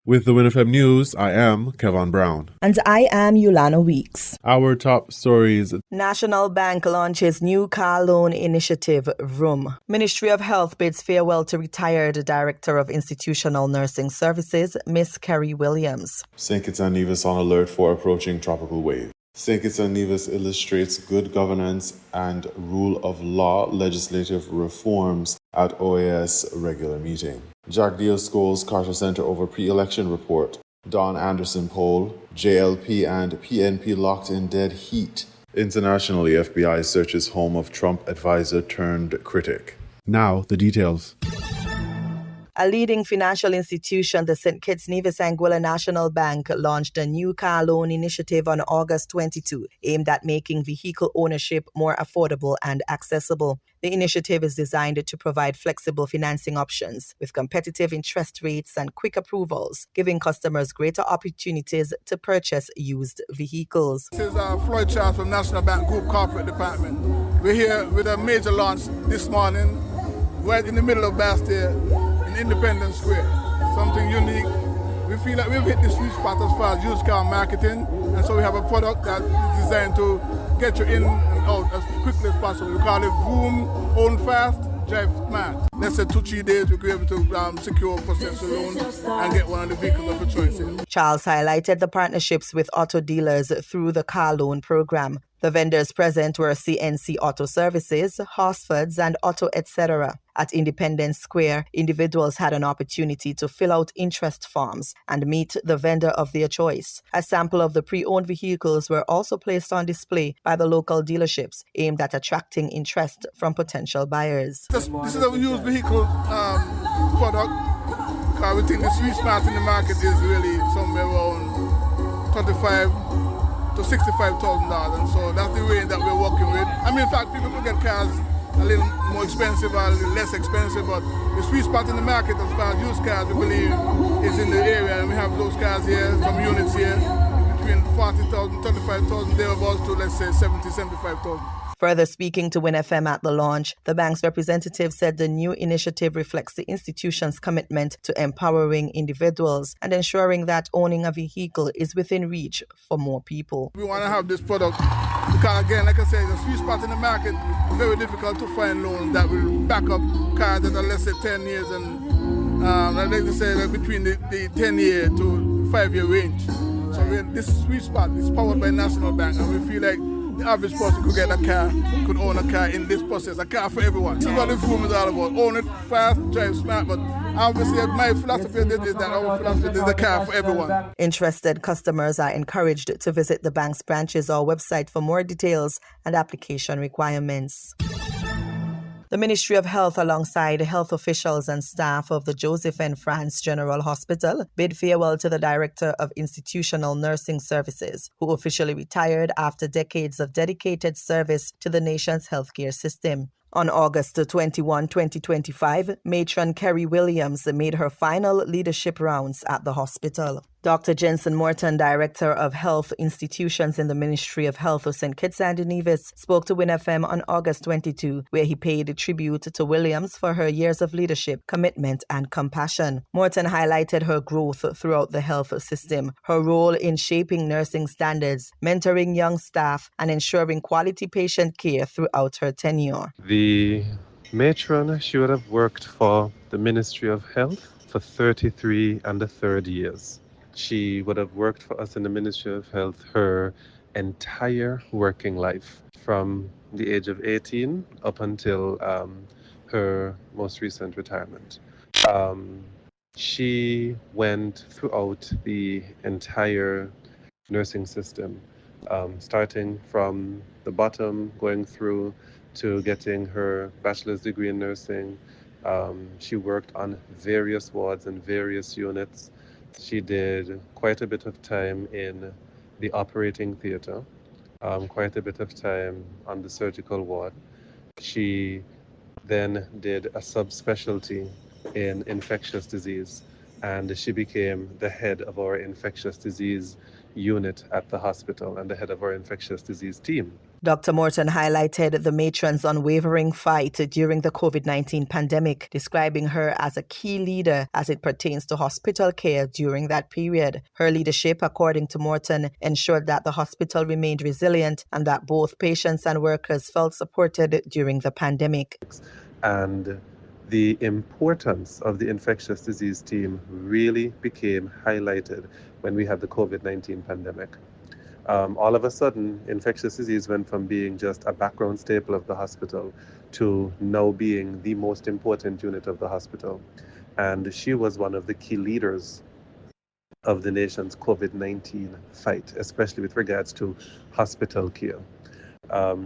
With the WINN FM News, I am Kevin Brown. And I am Yulana Weeks. Our top stories. National Bank launches new car loan initiative, VROOM. Ministry of Health bids farewell to retired Director of Institutional Nursing Services, Miss Kerry Williams. St. Kitts and Nevis on alert for approaching tropical wave. St. Kitts and Nevis illustrates good governance and rule of law legislative reforms at OAS regular meeting. Jack Diosco's Carter Center over pre-election report. Don Anderson poll. JLP and PNP locked in dead heat. Internationally, FBI searches home of Trump advisor turned critic. Now, the details. A leading financial institution, the St. Kitts Nevis Anguilla National Bank, launched a new car loan initiative on August 22, aimed at making vehicle ownership more affordable and accessible. The initiative is designed to provide flexible financing options with competitive interest rates and quick approvals, giving customers greater opportunities to purchase used vehicles. This is Floyd Charles from National Bank Group Corporate Department. We're here with a major launch this morning, right in the middle of Bastille, in Independence Square. Something unique. We feel like we've hit the sweet spot as far as used car marketing, and so we have a product that is designed to get you in and out as quickly as possible. We call it VROOM, Own Fast, Drive Smart. Let's say 2-3 days we could be able to secure a potential loan and get one of the vehicles of your choice. Charles highlighted the partnerships with auto dealers through the car loan program. The vendors present were CNC Auto Services, Horsfords, and Auto Etc. At Independence Square, individuals had an opportunity to fill out interest forms and meet the vendor of their choice. A sample of the pre-owned vehicles were also placed on display by the local dealerships, aimed at attracting interest from potential buyers. This is a used vehicle product, because we think the sweet spot in the market is really somewhere around $35,000 to $65,000, and so that's the range that we're working with. I mean, in fact, people could get cars a little more expensive or a little less expensive, but the sweet spot in the market as far as used cars, we believe, is in the area, and we have those cars here, some units here, between $40,000, $35,000, thereabouts to, let's say, $70,000, $75,000. Further speaking to WINN FM at the launch, the bank's representative said the new initiative reflects the institution's commitment to empowering individuals and ensuring that owning a vehicle is within reach for more people. We want to have this product because, again, like I said, the sweet spot in the market is very difficult to find loans that will back up cars that are, let's say, 10 years and, I'd like to say, like between the 10-year to 5-year range. So this sweet spot is powered by National Bank, and we feel like the average person could get a car, could own a car in this process, a car for everyone. This is what the VROOM is all about. Own it fast, drive smart, but obviously my philosophy of this is that our philosophy is a car for everyone. Interested customers are encouraged to visit the bank's branches or website for more details and application requirements. The Ministry of Health, alongside health officials and staff of the Joseph N. France General Hospital, bid farewell to the Director of Institutional Nursing Services, who officially retired after decades of dedicated service to the nation's healthcare system. On August 21, 2025, Matron Kerry Williams made her final leadership rounds at the hospital. Dr. Jensen Morton, Director of Health Institutions in the Ministry of Health of St. Kitts and Nevis, spoke to WINN FM on August 22, where he paid tribute to Williams for her years of leadership, commitment, and compassion. Morton highlighted her growth throughout the health system, her role in shaping nursing standards, mentoring young staff, and ensuring quality patient care throughout her tenure. The matron, she would have worked for the Ministry of Health for 33 and a third years. She would have worked for us in the Ministry of Health her entire working life, from the age of 18 up until her most recent retirement. She went throughout the entire nursing system, starting from the bottom, going through to getting her bachelor's degree in nursing. She worked on various wards and various units. She did quite a bit of time in the operating theater, quite a bit of time on the surgical ward. She then did a subspecialty in infectious disease, and she became the head of our infectious disease unit at the hospital and the head of our infectious disease team. Dr. Morton highlighted the matron's unwavering fight during the COVID-19 pandemic, describing her as a key leader as it pertains to hospital care during that period. Her leadership, according to Morton, ensured that the hospital remained resilient and that both patients and workers felt supported during the pandemic. And the importance of the infectious disease team really became highlighted when we had the COVID-19 pandemic. All of a sudden, infectious disease went from being just a background staple of the hospital to now being the most important unit of the hospital. And she was one of the key leaders of the nation's COVID-19 fight, especially with regards to hospital care.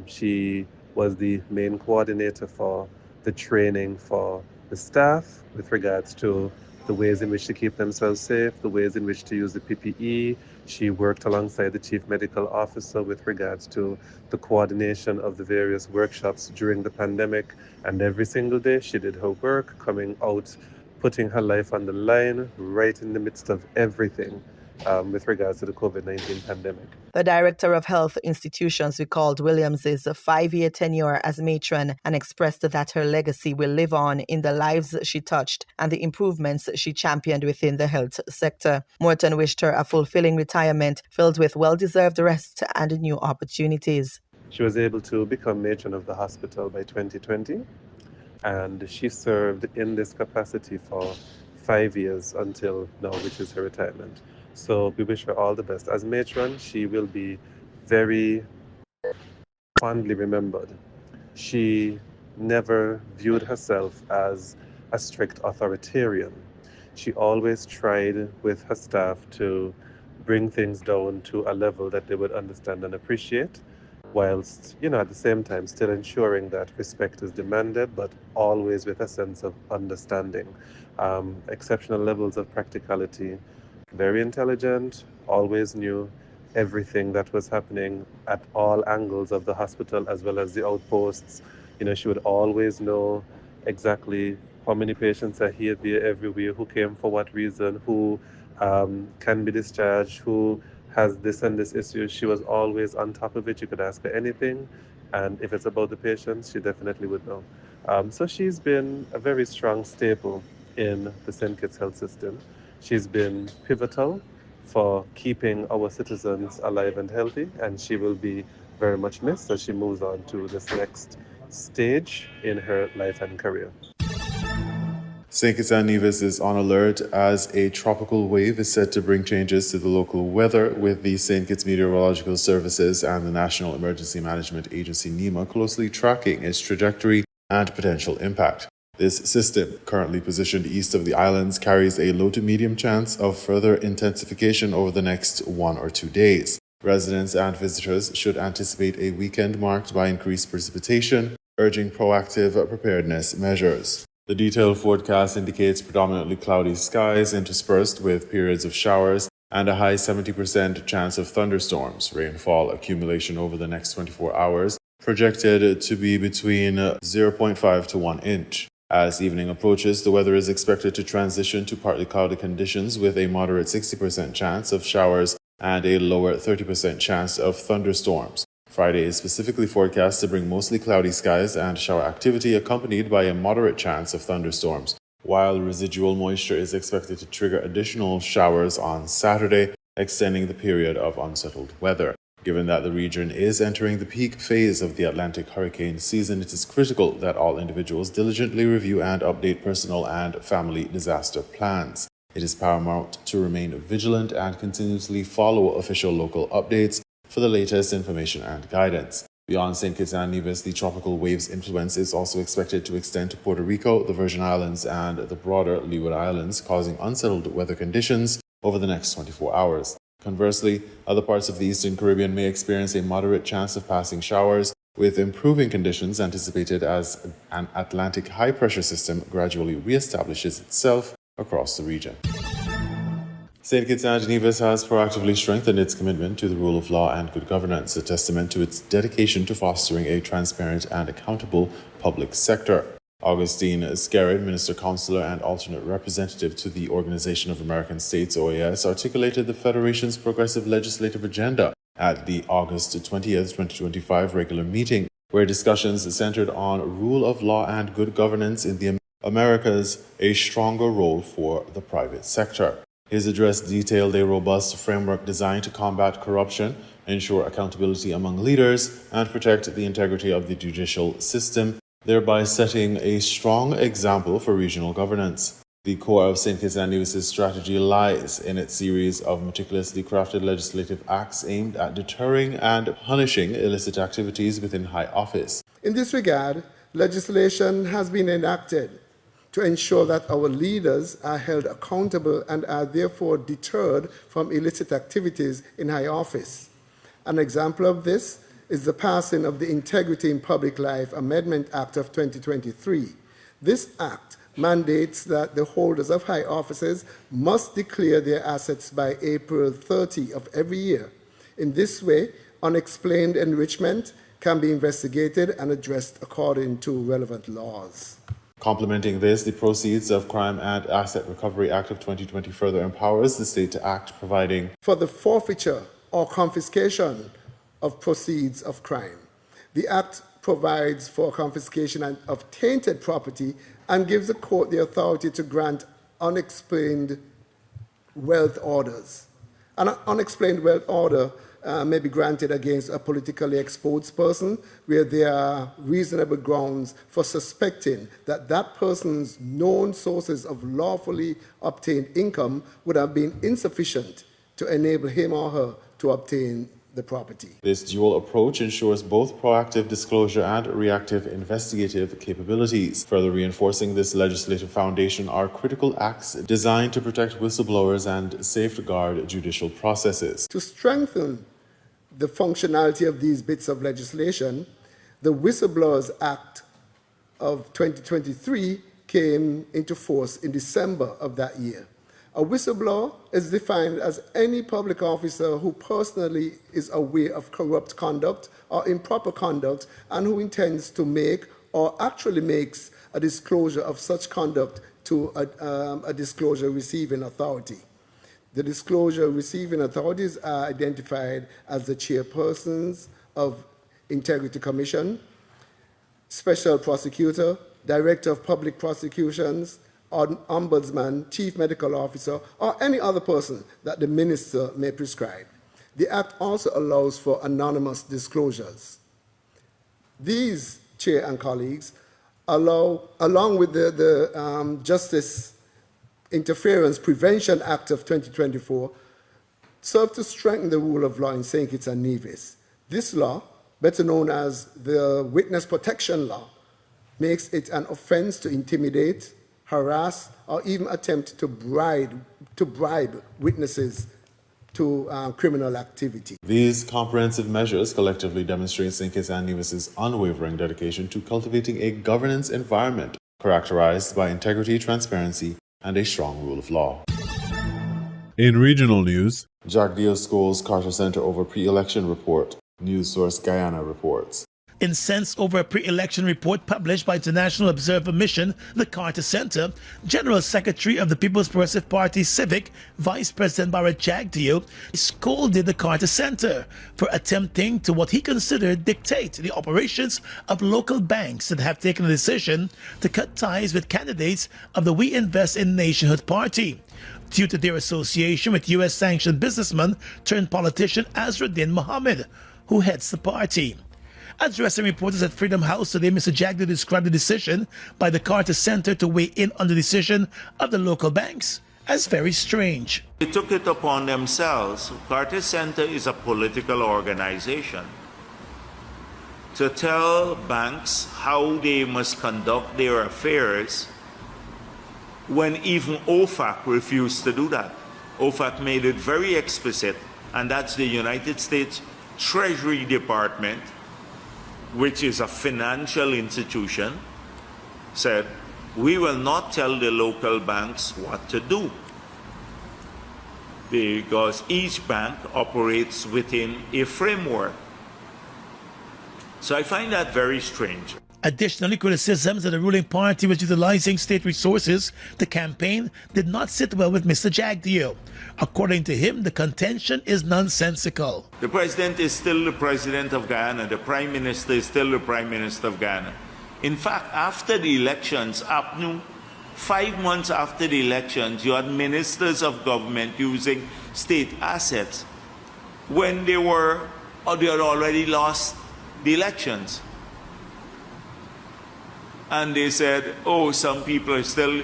She was the main coordinator for the training for the staff with regards to the ways in which to keep themselves safe, the ways in which to use the PPE. She worked alongside the chief medical officer with regards to the coordination of the various workshops during the pandemic. And every single day she did her work, coming out, putting her life on the line right in the midst of everything with regards to the COVID-19 pandemic. The Director of Health Institutions recalled Williams' 5-year tenure as matron and expressed that her legacy will live on in the lives she touched and the improvements she championed within the health sector. Morton wished her a fulfilling retirement filled with well-deserved rest and new opportunities. She was able to become matron of the hospital by 2020, and she served in this capacity for 5 years until now, which is her retirement. So we wish her all the best. As matron, she will be very fondly remembered. She never viewed herself as a strict authoritarian. She always tried with her staff to bring things down to a level that they would understand and appreciate, whilst, at the same time still ensuring that respect is demanded, but always with a sense of understanding. Exceptional levels of practicality, very intelligent, always knew everything that was happening at all angles of the hospital as well as the outposts. She would always know exactly how many patients are here, there, everywhere, who came for what reason, who can be discharged, who has this and this issue. She was always on top of it. You could ask her anything, and if it's about the patients, she definitely would know. So she's been a very strong staple in the St. Kitts health system. She's been pivotal for keeping our citizens alive and healthy, and she will be very much missed as she moves on to this next stage in her life and career. St. Kitts and Nevis is on alert as a tropical wave is set to bring changes to the local weather, with the St. Kitts Meteorological Services and the National Emergency Management Agency NEMA closely tracking its trajectory and potential impact. This system, currently positioned east of the islands, carries a low to medium chance of further intensification over the next 1 or 2 days. Residents and visitors should anticipate a weekend marked by increased precipitation, urging proactive preparedness measures. The detailed forecast indicates predominantly cloudy skies interspersed with periods of showers and a high 70% chance of thunderstorms. Rainfall accumulation over the next 24 hours projected to be between 0.5 to 1 inch. As evening approaches, the weather is expected to transition to partly cloudy conditions with a moderate 60% chance of showers and a lower 30% chance of thunderstorms. Friday is specifically forecast to bring mostly cloudy skies and shower activity accompanied by a moderate chance of thunderstorms, while residual moisture is expected to trigger additional showers on Saturday, extending the period of unsettled weather. Given that the region is entering the peak phase of the Atlantic hurricane season, it is critical that all individuals diligently review and update personal and family disaster plans. It is paramount to remain vigilant and continuously follow official local updates for the latest information and guidance. Beyond St. Kitts and Nevis, the tropical wave's influence is also expected to extend to Puerto Rico, the Virgin Islands, and the broader Leeward Islands, causing unsettled weather conditions over the next 24 hours. Conversely, other parts of the Eastern Caribbean may experience a moderate chance of passing showers, with improving conditions anticipated as an Atlantic high-pressure system gradually reestablishes itself across the region. St. Kitts and Nevis has proactively strengthened its commitment to the rule of law and good governance, a testament to its dedication to fostering a transparent and accountable public sector. Augustine Skerrit, Minister Counselor and alternate representative to the Organization of American States, OAS, articulated the Federation's progressive legislative agenda, at the August 20th, 2025 regular meeting, where discussions centered on rule of law and good governance in the Americas, a stronger role for the private sector. His address detailed a robust framework designed to combat corruption, ensure accountability among leaders, and protect the integrity of the judicial system, thereby setting a strong example for regional governance. The core of St. Kitts and Nevis' strategy lies in its series of meticulously crafted legislative acts aimed at deterring and punishing illicit activities within high office. In this regard, legislation has been enacted to ensure that our leaders are held accountable and are therefore deterred from illicit activities in high office. An example of this is the passing of the Integrity in Public Life Amendment Act of 2023. This act mandates that the holders of high offices must declare their assets by April 30 of every year. In this way, unexplained enrichment can be investigated and addressed according to relevant laws. Complementing this, the Proceeds of Crime and Asset Recovery Act of 2020 further empowers the state to act, providing for the forfeiture or confiscation of proceeds of crime. The Act provides for confiscation of tainted property and gives the court the authority to grant unexplained wealth orders. An unexplained wealth order may be granted against a politically exposed person where there are reasonable grounds for suspecting that that person's known sources of lawfully obtained income would have been insufficient to enable him or her to obtain the property. This dual approach ensures both proactive disclosure and reactive investigative capabilities. Further reinforcing this legislative foundation are critical acts designed to protect whistleblowers and safeguard judicial processes. To strengthen the functionality of these bits of legislation, the Whistleblowers Act of 2023 came into force in December of that year. A whistleblower is defined as any public officer who personally is aware of corrupt conduct or improper conduct and who intends to make or actually makes a disclosure of such conduct to a disclosure receiving authority. The disclosure receiving authorities are identified as the chairpersons of Integrity Commission, Special Prosecutor, Director of Public Prosecutions, Ombudsman, Chief Medical Officer, or any other person that the Minister may prescribe. The Act also allows for anonymous disclosures. These, Chair and colleagues, along with the Justice Interference Prevention Act of 2024, serve to strengthen the rule of law in St. Kitts and Nevis. This law, better known as the Witness Protection Law, makes it an offense to intimidate, harass, or even attempt to bribe witnesses to criminal activity. These comprehensive measures collectively demonstrate St. Kitts and Nevis' unwavering dedication to cultivating a governance environment characterized by integrity, transparency, and a strong rule of law. In regional news, Jack Dio scolds Carter Center over pre-election report. News source Guyana reports. Incensed over a pre-election report published by International Observer Mission, the Carter Center, General Secretary of the People's Progressive Party Civic, Vice President Barrett Jagdeo, scolded the Carter Center for attempting to what he considered dictate the operations of local banks that have taken a decision to cut ties with candidates of the We Invest in Nationhood Party due to their association with U.S.-sanctioned businessman turned politician Azruddin Mohammed, who heads the party. Addressing reporters at Freedom House today, Mr. Jagdeo described the decision by the Carter Center to weigh in on the decision of the local banks as very strange. They took it upon themselves. Carter Center is a political organization to tell banks how they must conduct their affairs when even OFAC refused to do that. OFAC made it very explicit, and that's the United States Treasury Department, which is a financial institution, said, we will not tell the local banks what to do because each bank operates within a framework. So I find that very strange. Additionally, criticisms that the ruling party was utilizing state resources to campaign did not sit well with Mr. Jagdeo. According to him, the contention is nonsensical. The president is still the president of Guyana. The prime minister is still the prime minister of Guyana. In fact, after the elections, 5 months after the elections, you had ministers of government using state assets when they had already lost the elections. And they said, oh, some people are still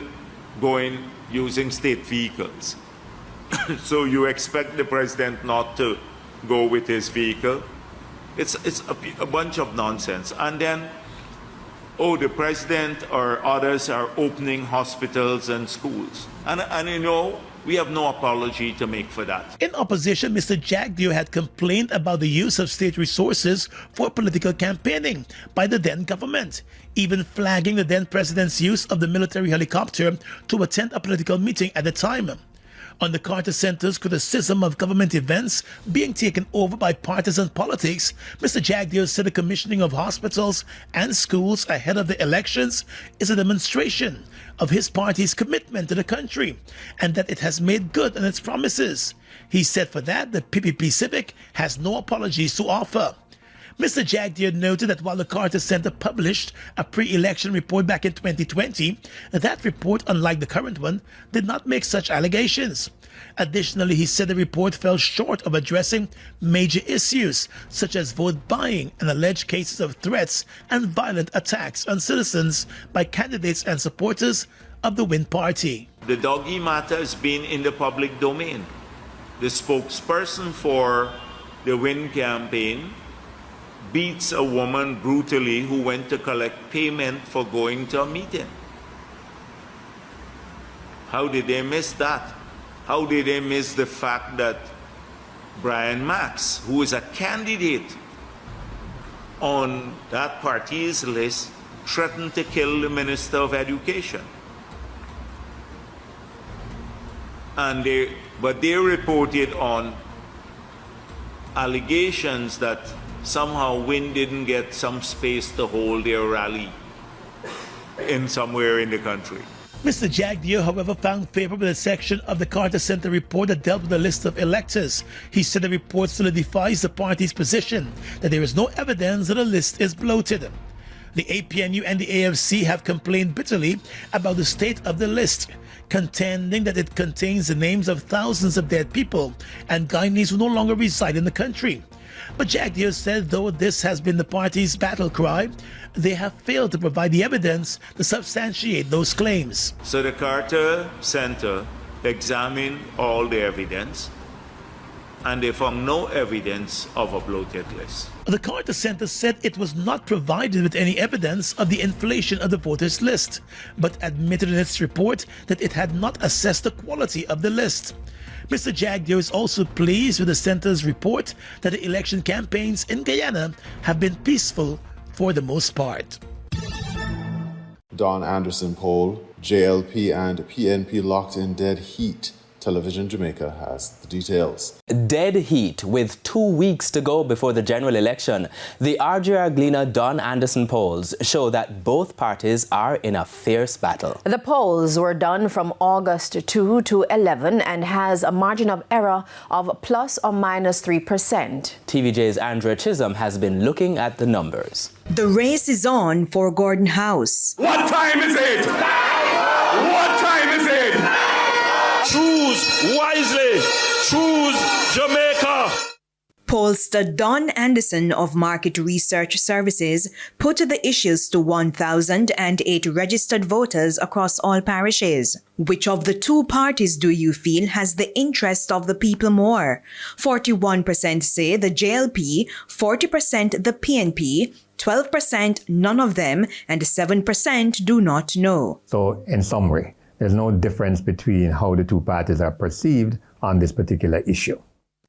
going using state vehicles. So you expect the president not to go with his vehicle? It's a bunch of nonsense. And then, oh, the president or others are opening hospitals and schools. And you know, we have no apology to make for that. In opposition, Mr. Jagdeo had complained about the use of state resources for political campaigning by the then government, even flagging the then president's use of the military helicopter to attend a political meeting at the time. On the Carter Center's criticism of government events being taken over by partisan politics, Mr. Jagdeo said the commissioning of hospitals and schools ahead of the elections is a demonstration of his party's commitment to the country and that it has made good on its promises. He said for that, the PPP Civic has no apologies to offer. Mr. Jagdeo noted that while the Carter Center published a pre-election report back in 2020, that report, unlike the current one, did not make such allegations. Additionally, he said the report fell short of addressing major issues such as vote buying and alleged cases of threats and violent attacks on citizens by candidates and supporters of the WINN party. The doggy matter has been in the public domain. The spokesperson for the WINN campaign beats a woman brutally who went to collect payment for going to a meeting. How did they miss that? How did they miss the fact that Brian Max, who is a candidate on that party's list, threatened to kill the Minister of Education? But they reported on allegations that somehow WINN didn't get some space to hold their rally in somewhere in the country. Mr. Jagdeo, however, found favor with a section of the Carter Center report that dealt with the list of electors. He said the report solidifies the party's position that there is no evidence that the list is bloated. The APNU and the AFC have complained bitterly about the state of the list, contending that it contains the names of thousands of dead people and Guyanese who no longer reside in the country. But Jagdeo said though this has been the party's battle cry, they have failed to provide the evidence to substantiate those claims. So the Carter Center examined all the evidence and they found no evidence of a bloated list. The Carter Center said it was not provided with any evidence of the inflation of the voters list, but admitted in its report that it had not assessed the quality of the list. Mr. Jagdeo is also pleased with the center's report that the election campaigns in Guyana have been peaceful for the most part. Don Anderson poll, JLP and PNP locked in dead heat. Television Jamaica has the details. Dead heat with 2 weeks to go before the general election. The RJR Gleaner Don Anderson polls show that both parties are in a fierce battle. The polls were done from August 2 to 11 and has a margin of error of plus or minus 3%. TVJ's Andrea Chisholm has been looking at the numbers. The race is on for Gordon House. What time is it? What time is it? Choose wisely. Choose Jamaica. Pollster Don Anderson of Market Research Services put the issues to 1,008 registered voters across all parishes. Which of the two parties do you feel has the interest of the people more? 41% say the JLP, 40% the PNP, 12% none of them, and 7% do not know. So in summary, there's no difference between how the two parties are perceived on this particular issue.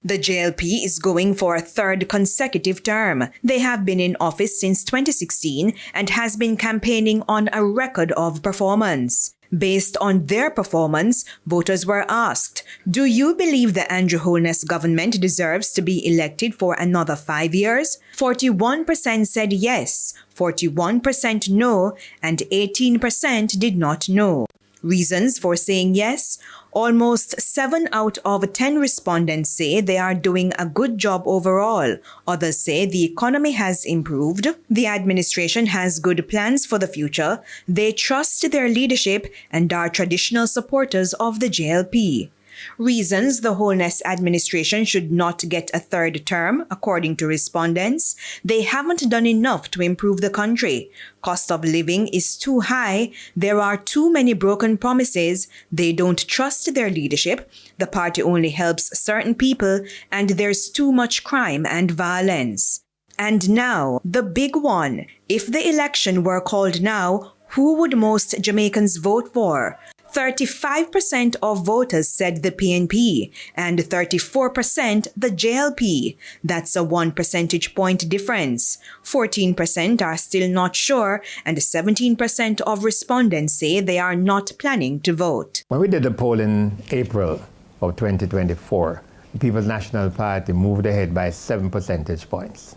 The JLP is going for a third consecutive term. They have been in office since 2016 and has been campaigning on a record of performance. Based on their performance, voters were asked, do you believe the Andrew Holness government deserves to be elected for another 5 years? 41% said yes, 41% no, and 18% did not know. Reasons for saying yes? Almost 7 out of 10 respondents say they are doing a good job overall. Others say the economy has improved, the administration has good plans for the future, they trust their leadership and are traditional supporters of the JLP. Reasons the Holness administration should not get a third term, according to respondents: they haven't done enough to improve the country. Cost of living is too high. There are too many broken promises. They don't trust their leadership. The party only helps certain people, and there's too much crime and violence. And now, the big one. If the election were called now, who would most Jamaicans vote for? 35% of voters said the PNP and 34% the JLP. That's a 1 percentage point difference. 14% are still not sure, and 17% of respondents say they are not planning to vote. When we did the poll in April of 2024, the People's National Party moved ahead by 7 percentage points.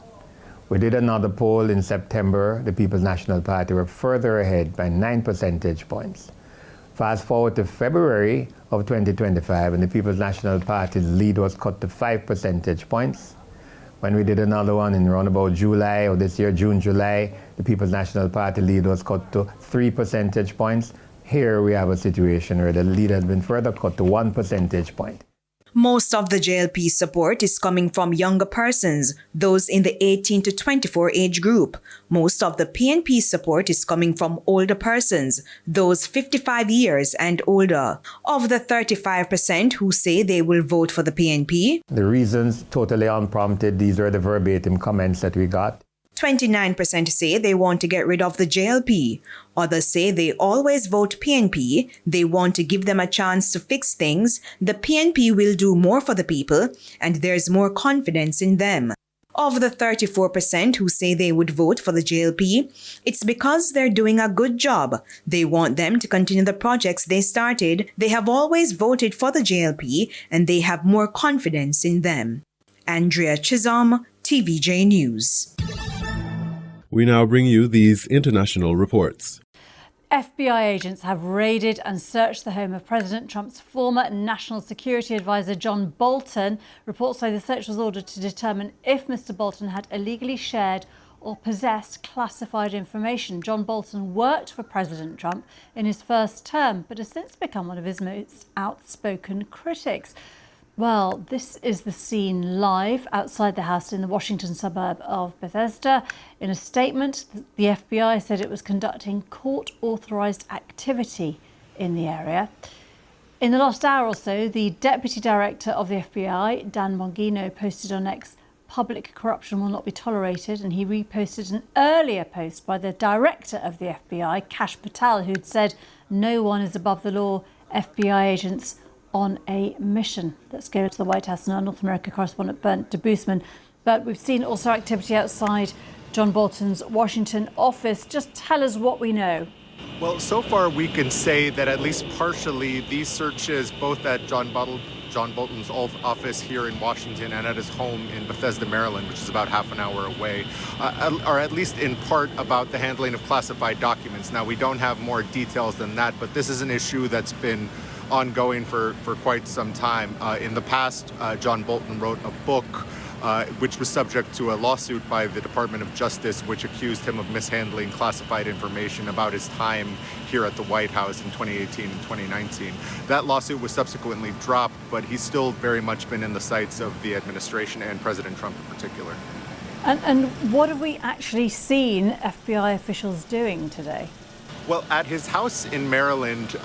We did another poll in September. The People's National Party were further ahead by 9 percentage points. Fast forward to February of 2025, and the People's National Party's lead was cut to 5 percentage points. When we did another one in around about July of this year, June, July, the People's National Party lead was cut to 3 percentage points. Here we have a situation where the lead has been further cut to 1 percentage point. Most of the JLP support is coming from younger persons, those in the 18 to 24 age group. Most of the PNP support is coming from older persons, those 55 years and older. Of the 35% who say they will vote for the PNP, the reasons totally unprompted. These are the verbatim comments that we got. 29% say they want to get rid of the JLP. Others say they always vote PNP. They want to give them a chance to fix things. The PNP will do more for the people, and there's more confidence in them. Of the 34% who say they would vote for the JLP, it's because they're doing a good job. They want them to continue the projects they started. They have always voted for the JLP, and they have more confidence in them. Andrea Chisholm, TVJ News. We now bring you these international reports. FBI agents have raided and searched the home of President Trump's former National Security Advisor John Bolton. Reports say the search was ordered to determine if Mr. Bolton had illegally shared or possessed classified information. John Bolton worked for President Trump in his first term, but has since become one of his most outspoken critics. Well, this is the scene live outside the house in the Washington suburb of Bethesda. In a statement, the FBI said it was conducting court-authorised activity in the area. In the last hour or so, the Deputy Director of the FBI, Dan Bongino, posted on X, "Public corruption will not be tolerated," and he reposted an earlier post by the Director of the FBI, Kash Patel, who'd said, "No one is above the law, FBI agents on a mission." Let's go to the White House and our North America correspondent Bernd de Boosman. But we've seen also activity outside John Bolton's Washington office. Just tell us what we know. Well, so far we can say that at least partially these searches, both at John Bolton's office here in Washington and at his home in Bethesda, Maryland, which is about half an hour away, are at least in part about the handling of classified documents. Now, we don't have more details than that, but this is an issue that's been ongoing for quite some time. In the past, John Bolton wrote a book which was subject to a lawsuit by the Department of Justice, which accused him of mishandling classified information about his time here at the White House in 2018 and 2019. That lawsuit was subsequently dropped, but he's still very much been in the sights of the administration and President Trump in particular. And what have we actually seen FBI officials doing today? Well, at his house in Maryland,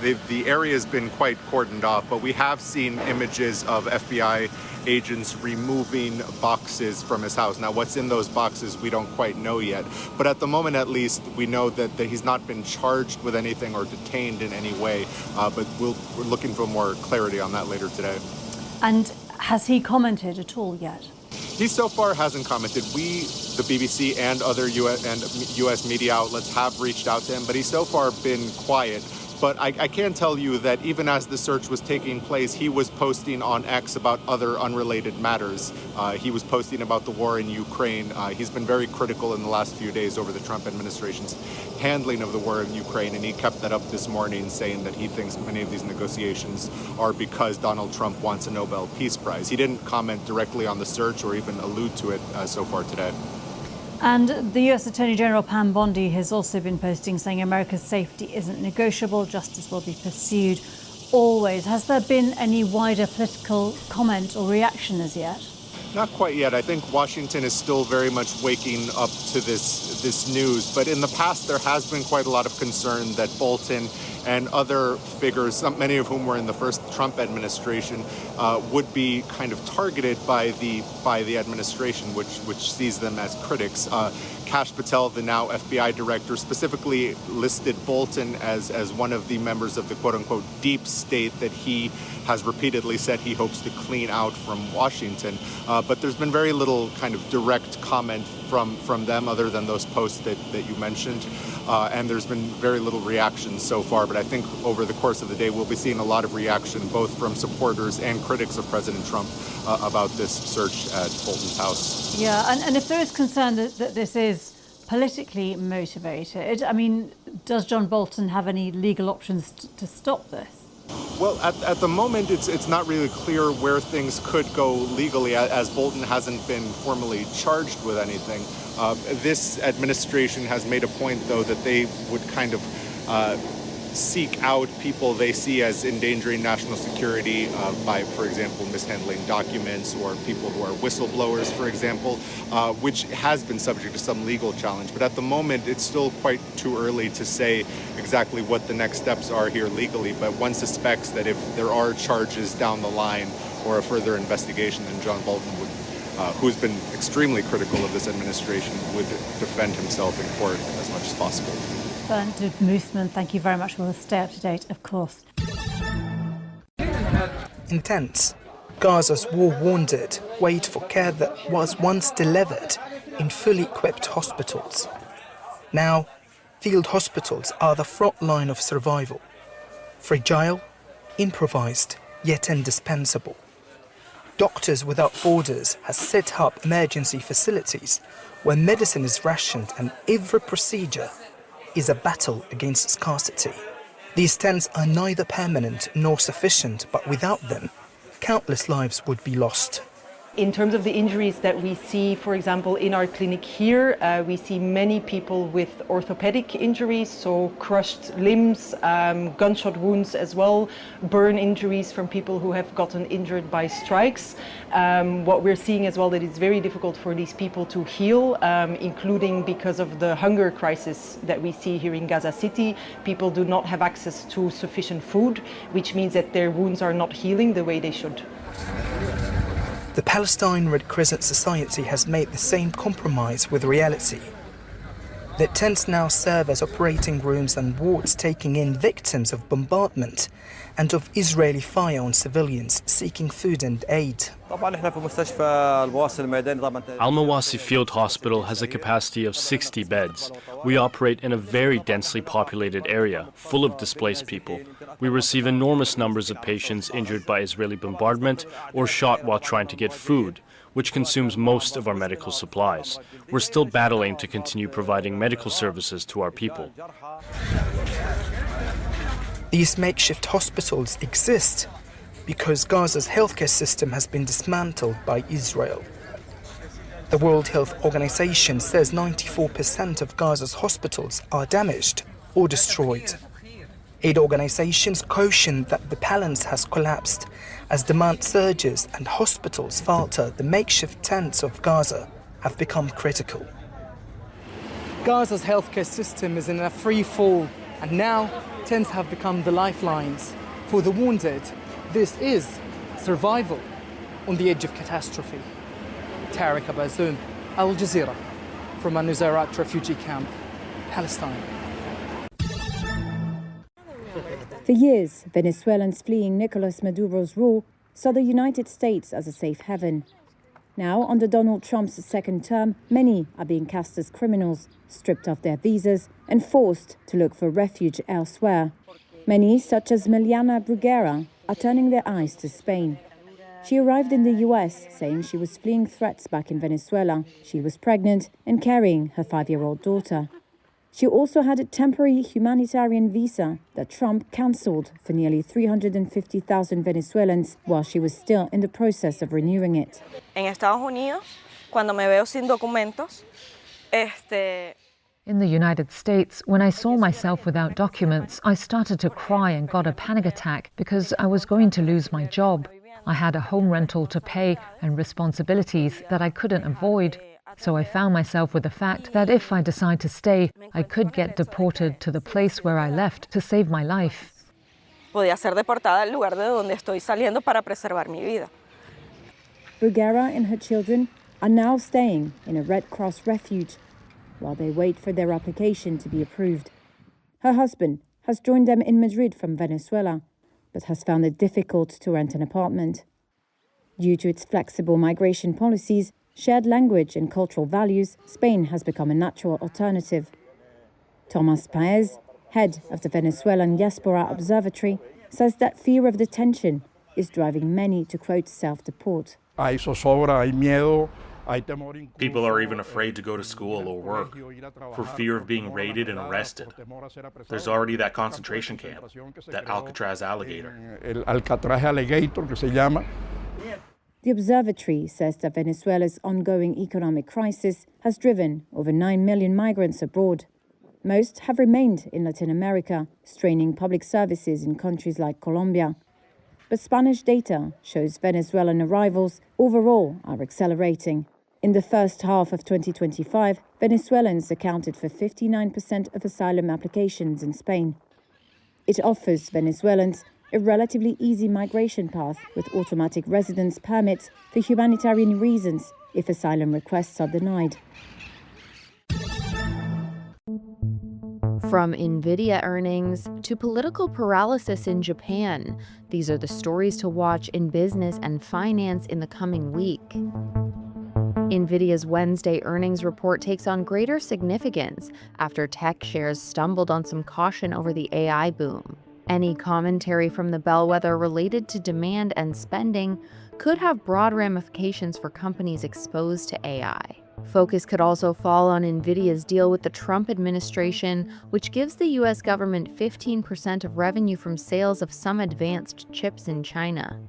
the area has been quite cordoned off, but we have seen images of FBI agents removing boxes from his house. Now, what's in those boxes, we don't quite know yet. But at the moment, at least, we know that he's not been charged with anything or detained in any way. But we're looking for more clarity on that later today. And has he commented at all yet? He so far hasn't commented. We, the BBC and other U.S. media outlets have reached out to him, but he's so far been quiet. But I can tell you that even as the search was taking place, he was posting on X about other unrelated matters. He was posting about the war in Ukraine. He's been very critical in the last few days over the Trump administration's handling of the war in Ukraine, and he kept that up this morning, saying that he thinks many of these negotiations are because Donald Trump wants a Nobel Peace Prize. He didn't comment directly on the search or even allude to it so far today. And the US Attorney General Pam Bondi has also been posting saying America's safety isn't negotiable, justice will be pursued always. Has there been any wider political comment or reaction as yet? Not quite yet. I think Washington is still very much waking up to this news. But in the past, there has been quite a lot of concern that Bolton and other figures, many of whom were in the first Trump administration, would be kind of targeted by the administration, which sees them as critics. Kash Patel, the now FBI director, specifically listed Bolton as one of the members of the quote-unquote deep state that he has repeatedly said he hopes to clean out from Washington. But there's been very little kind of direct comment from them other than those posts that you mentioned. And there's been very little reaction so far. But I think over the course of the day, we'll be seeing a lot of reaction, both from supporters and critics of President Trump about this search at Bolton's house. Yeah, and if there is concern that this is politically motivated, I mean, does John Bolton have any legal options to stop this? Well, at the moment, it's not really clear where things could go legally, as Bolton hasn't been formally charged with anything. This administration has made a point, though, that they would kind of seek out people they see as endangering national security by, for example, mishandling documents, or people who are whistleblowers, for example, which has been subject to some legal challenge. But at the moment, it's still quite too early to say exactly what the next steps are here legally. But one suspects that if there are charges down the line or a further investigation, then John Bolton would, who's been extremely critical of this administration, would defend himself in court as much as possible. Bernd Moosman, thank you very much. We'll stay up to date, of course. Intense. Gaza's war-wounded wait for care that was once delivered in fully equipped hospitals. Now, field hospitals are the front line of survival. Fragile, improvised, yet indispensable. Doctors Without Borders has set up emergency facilities where medicine is rationed and every procedure is a battle against scarcity. These tents are neither permanent nor sufficient, but without them, countless lives would be lost. In terms of the injuries that we see, for example, in our clinic here, we see many people with orthopedic injuries, so crushed limbs, gunshot wounds as well, burn injuries from people who have gotten injured by strikes. What we're seeing as well, that it's very difficult for these people to heal, including because of the hunger crisis that we see here in Gaza City. People do not have access to sufficient food, which means that their wounds are not healing the way they should. The Palestine Red Crescent Society has made the same compromise with reality. The tents now serve as operating rooms and wards, taking in victims of bombardment and of Israeli fire on civilians seeking food and aid. Al-Mawasi Field Hospital has a capacity of 60 beds. We operate in a very densely populated area, full of displaced people. We receive enormous numbers of patients injured by Israeli bombardment or shot while trying to get food, which consumes most of our medical supplies. We're still battling to continue providing medical services to our people. These makeshift hospitals exist because Gaza's healthcare system has been dismantled by Israel. The World Health Organization says 94% of Gaza's hospitals are damaged or destroyed. Aid organizations caution that the balance has collapsed as demand surges and hospitals falter. The makeshift tents of Gaza have become critical. Gaza's healthcare system is in a free fall, and now tents have become the lifelines. For the wounded, this is survival on the edge of catastrophe. Tariq Abazoum, Al Jazeera, from a Nusayrat refugee camp, Palestine. For years, Venezuelans fleeing Nicolas Maduro's rule saw the United States as a safe haven. Now, under Donald Trump's second term, many are being cast as criminals, stripped of their visas and forced to look for refuge elsewhere. Many, such as Miliana Bruguera, are turning their eyes to Spain. She arrived in the US saying she was fleeing threats back in Venezuela. She was pregnant and carrying her 5-year-old daughter. She also had a temporary humanitarian visa that Trump cancelled for nearly 350,000 Venezuelans while she was still in the process of renewing it. En Estados Unidos, cuando me veo sin documentos, In the United States, when I saw myself without documents, I started to cry and got a panic attack because I was going to lose my job. I had a home rental to pay and responsibilities that I couldn't avoid. So I found myself with the fact that if I decide to stay, I could get deported to the place where I left to save my life. podía ser deportada al lugar de donde estoy saliendo para preservar mi vida. Bruguera and her children are now staying in a Red Cross refuge while they wait for their application to be approved. Her husband has joined them in Madrid from Venezuela, but has found it difficult to rent an apartment. Due to its flexible migration policies, shared language and cultural values, Spain has become a natural alternative. Tomas Paez, head of the Venezuelan Diaspora Observatory, says that fear of detention is driving many to, quote, self-deport. People are even afraid to go to school or work for fear of being raided and arrested. There's already that concentration camp, that Alcatraz alligator. The observatory says that Venezuela's ongoing economic crisis has driven over 9 million migrants abroad. Most have remained in Latin America, straining public services in countries like Colombia. But Spanish data shows Venezuelan arrivals overall are accelerating. In the first half of 2025, Venezuelans accounted for 59% of asylum applications in Spain. It offers Venezuelans a relatively easy migration path with automatic residence permits for humanitarian reasons if asylum requests are denied. From Nvidia earnings to political paralysis in Japan, these are the stories to watch in business and finance in the coming week. Nvidia's Wednesday earnings report takes on greater significance after tech shares stumbled on some caution over the AI boom. Any commentary from the bellwether related to demand and spending could have broad ramifications for companies exposed to AI. Focus could also fall on Nvidia's deal with the Trump administration, which gives the U.S. government 15% of revenue from sales of some advanced chips in China.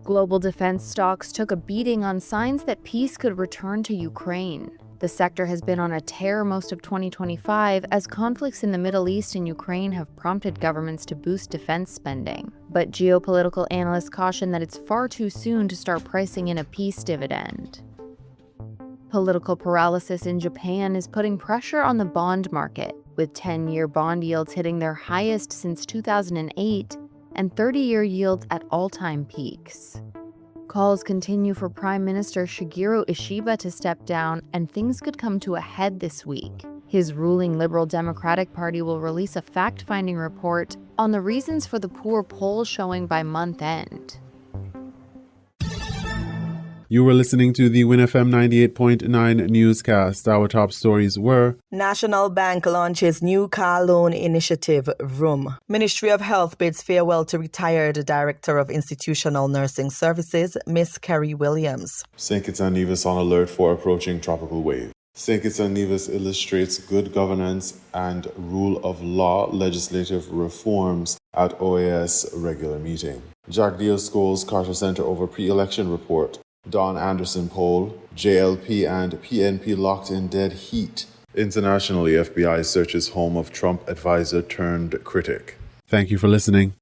Global defense stocks took a beating on signs that peace could return to Ukraine. The sector has been on a tear most of 2025 as conflicts in the Middle East and Ukraine have prompted governments to boost defense spending. But geopolitical analysts caution that it's far too soon to start pricing in a peace dividend. Political paralysis in Japan is putting pressure on the bond market, with 10-year bond yields hitting their highest since 2008 and 30-year yields at all-time peaks. Calls continue for Prime Minister Shigeru Ishiba to step down, and things could come to a head this week. His ruling Liberal Democratic Party will release a fact-finding report on the reasons for the poor poll showing by month end. You were listening to the WINN FM 98.9 newscast. Our top stories were: National Bank launches new car loan initiative, VROOM. Ministry of Health bids farewell to retired Director of Institutional Nursing Services, Miss Kerry Williams. St. Kitts and Nevis on alert for approaching tropical wave. St. Kitts and Nevis illustrates good governance and rule of law legislative reforms at OAS regular meeting. Jack Diosco's Carter Center over pre-election report. Don Anderson poll, JLP and PNP locked in dead heat. Internationally, FBI searches home of Trump advisor turned critic. Thank you for listening.